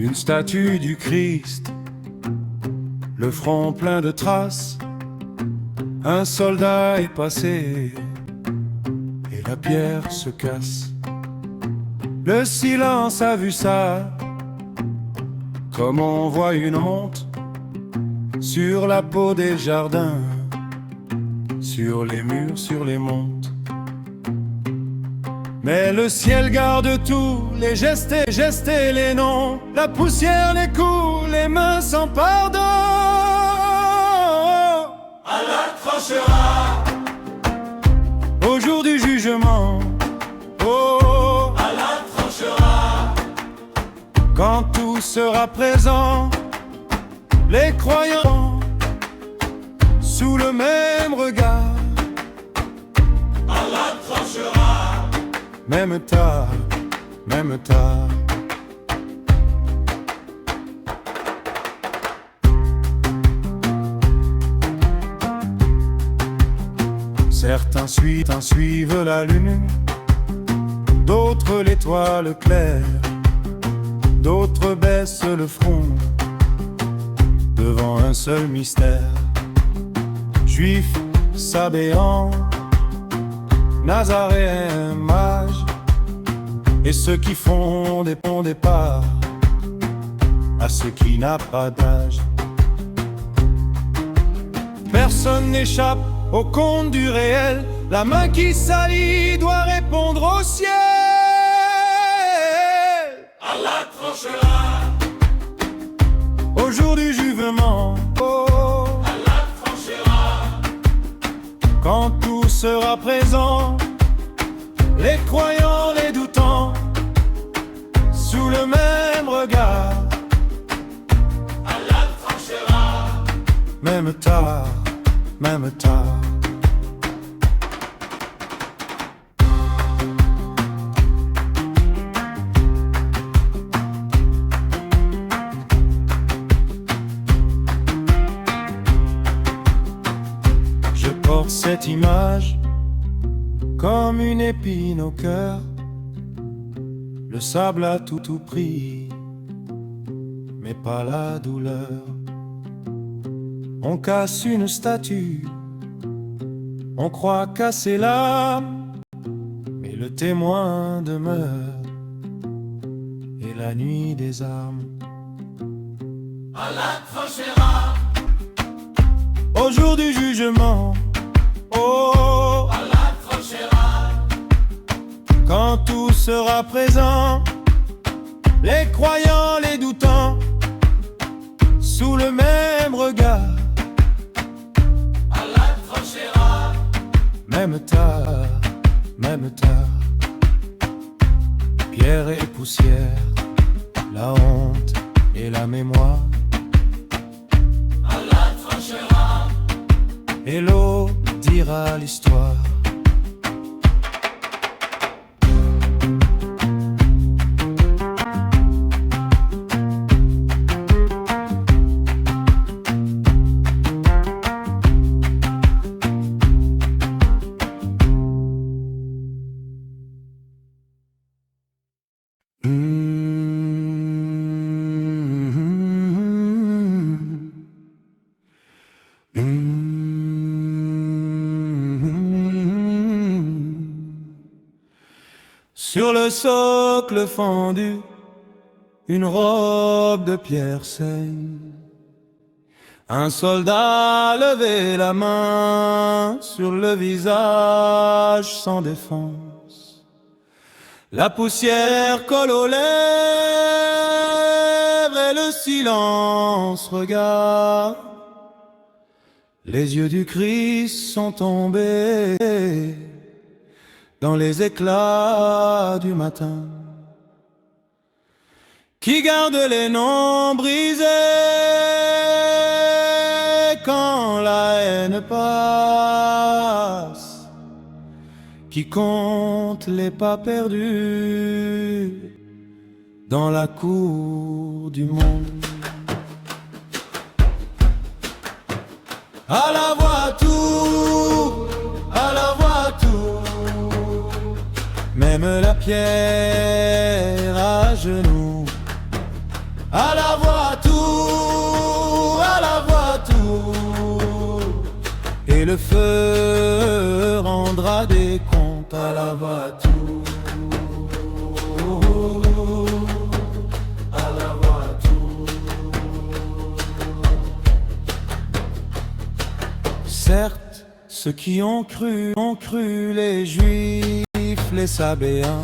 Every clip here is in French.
une statue du Christ, le front plein de traces. Un soldat est passé et la pierre se casse. Le silence a vu ça, comme on voit une honte sur la peau des jardins, sur les murs, sur les montes. Mais le ciel garde tout, les gestes et les noms. La poussière, les coups, les mains sans pardon. Allah tranchera au jour du jugement. Oh, Allah tranchera quand tout sera présent. Les croyants sous le même regard. Allah tranchera même tard, même tard. Certains suivent la lune, d'autres l'étoile claire, d'autres baissent le front devant un seul mystère. Juifs, sabéens, nazaréens, mages, et ceux qui font des ponts départ à ce qui n'a pas d'âge. Personne n'échappe au compte du réel. La main qui salit doit répondre au ciel. Allah tranchera au jour du jugement. Oh, Allah tranchera quand tout sera présent. Les croyants, les doutants, sous le même regard. Allah tranchera même tard, même tard. Je porte cette image comme une épine au cœur. Le sable a tout pris, mais pas la douleur. On casse une statue, on croit casser l'âme, mais le témoin demeure, et la nuit des armes. Allah tranchera au jour du jugement. Oh, Allah tranchera quand tout sera présent. Les croyants, les doutants, sous le même regard. Allah tranchera même tard, même tard. Pierre et poussière, la honte et la mémoire. Allah tranchera et l'eau dira l'histoire. Sur le socle fendu, une robe de pierre saigne. Un soldat levait la main sur le visage sans défense. La poussière colle aux lèvres et le silence regarde. Les yeux du Christ sont tombés dans les éclats du matin. Qui garde les noms brisés quand la haine passe? Qui compte les pas perdus dans la cour du monde? À la voix tout, à la voix tout, même la pierre à genoux. à la voix tout, à la voix tout. Et le feu rendra des comptes à la voix tout. Certes, ceux qui ont cru, les Juifs, les Sabéens,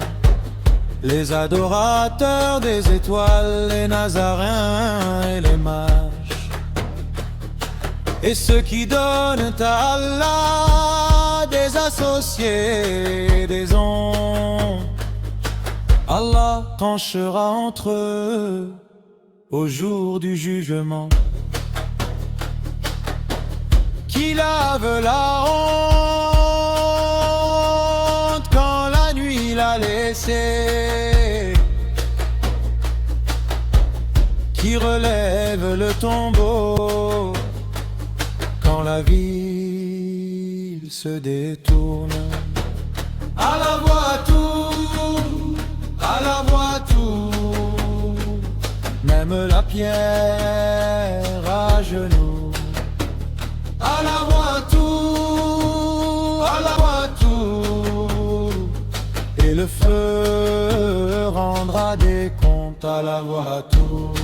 les adorateurs des étoiles, les Nazaréens et les mages, et ceux qui donnent à Allah des associés, des ondes. Allah tranchera entre eux au jour du jugement. Qui lave la honte quand la nuit l'a laissé, qui relève le tombeau quand la ville se détourne. À la voix tout, à la voix tout, même la pierre à genoux. À la voix tout, à la voix tout, et le feu rendra des comptes à la voix tout,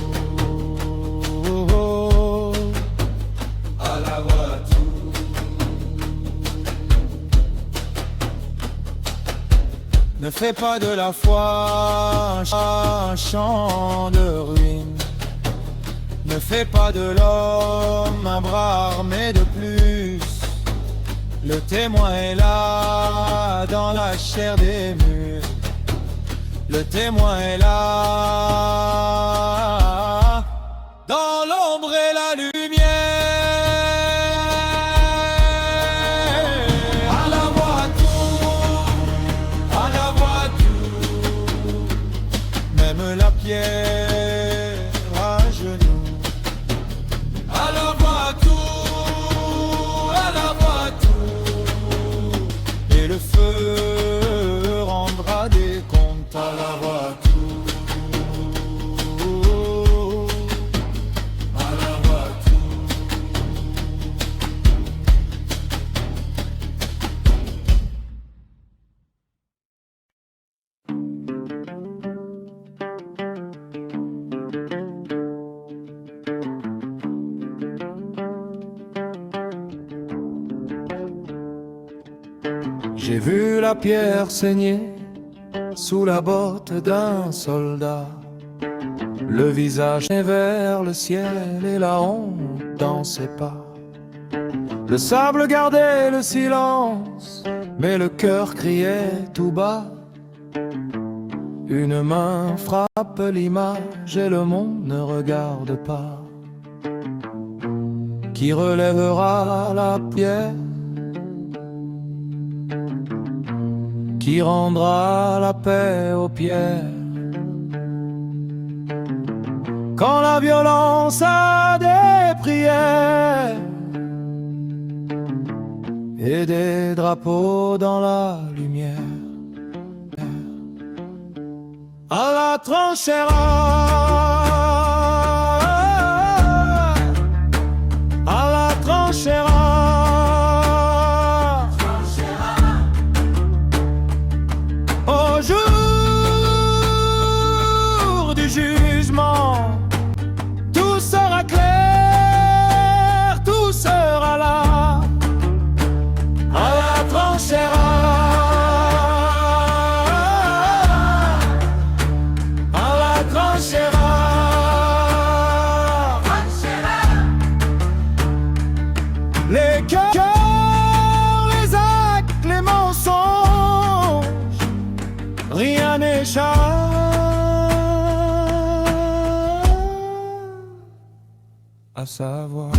à la voix tout. Ne fais pas de la foi un champ de ruines. Ne fais pas de l'homme un bras armé de plus. Le témoin est là dans la chair des murs. Le témoin est là dans l'ombre et la lumière. À la voix tout, à la voix tout, même la pierre à genoux. À la voix tout, à la voix tout, et le feu rendra des comptes à la voix tout, à la voix tout. J'ai vu la pierre saigner sous la botte d'un soldat, le visage vers le ciel et la honte dans ses pas. Le sable gardait le silence, mais le cœur criait tout bas. Une main frappe l'image et le monde ne regarde pas. Qui relèvera la pierre? Qui rendra la paix aux pierres? Quand la violence a des prières et des drapeaux dans la lumière, Allah tranchera, Allah tranchera. Au jour du jugement, tout sera clair, tout sera là. Allah tranchera, Allah tranchera. Les cœurs, les actes, les mensonges, rien n'échappe à savoir.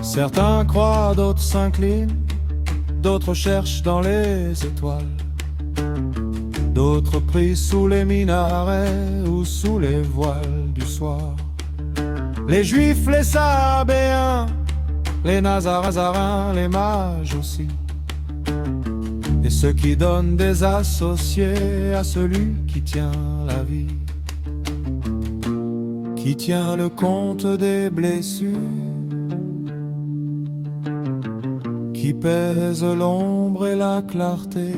Certains croient, d'autres s'inclinent, d'autres cherchent dans les étoiles, d'autres prient sous les minarets ou sous les voiles du soir. Les Juifs, les Sabéens, les Nazarins, les mages aussi, et ceux qui donnent des associés à celui qui tient la vie, qui tient le compte des blessures, qui pèse l'ombre et la clarté.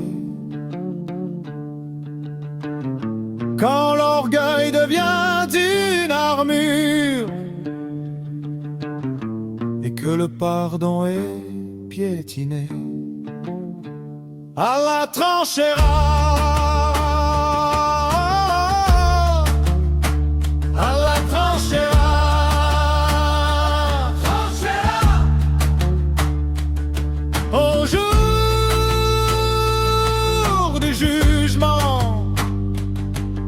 Quand l'orgueil devient une armure et que le pardon est piétiné, Allah tranchera, Allah tranchera, tranchera au jour du jugement.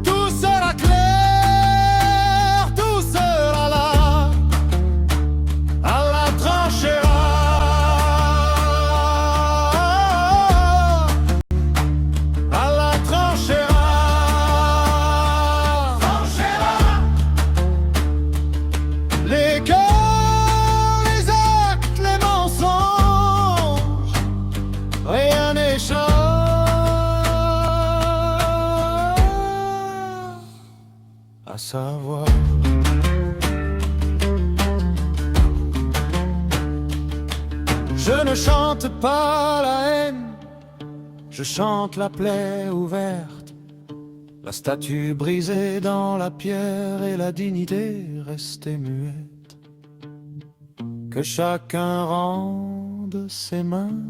Tout sera clair, tout sera là, Allah tranchera. Les cœurs, les actes, les mensonges, rien n'échappe à savoir. Je ne chante pas la haine, je chante la plaie ouverte, la statue brisée dans la pierre et la dignité restée muette. Que chacun rende ses mains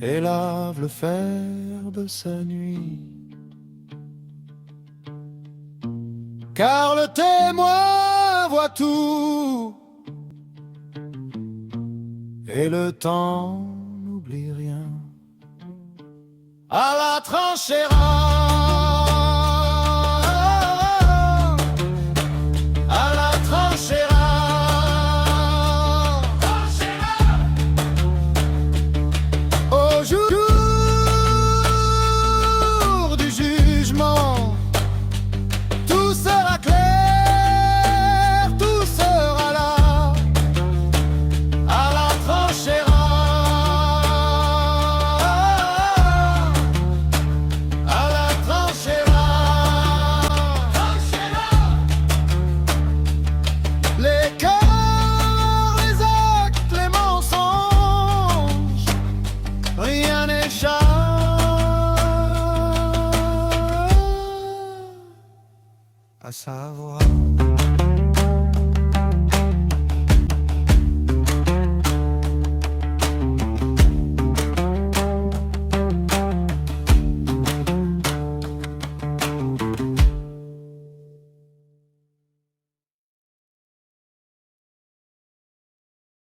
et lave le fer de sa nuit. Car le témoin voit tout et le temps n'oublie rien. Allah tranchera, Allah tranchera, tranchera au jour du jugement. Tout sera clair, tout sera là, Allah tranchera. Les cœurs, les actes, les mensonges, rien n'échappe à savoir.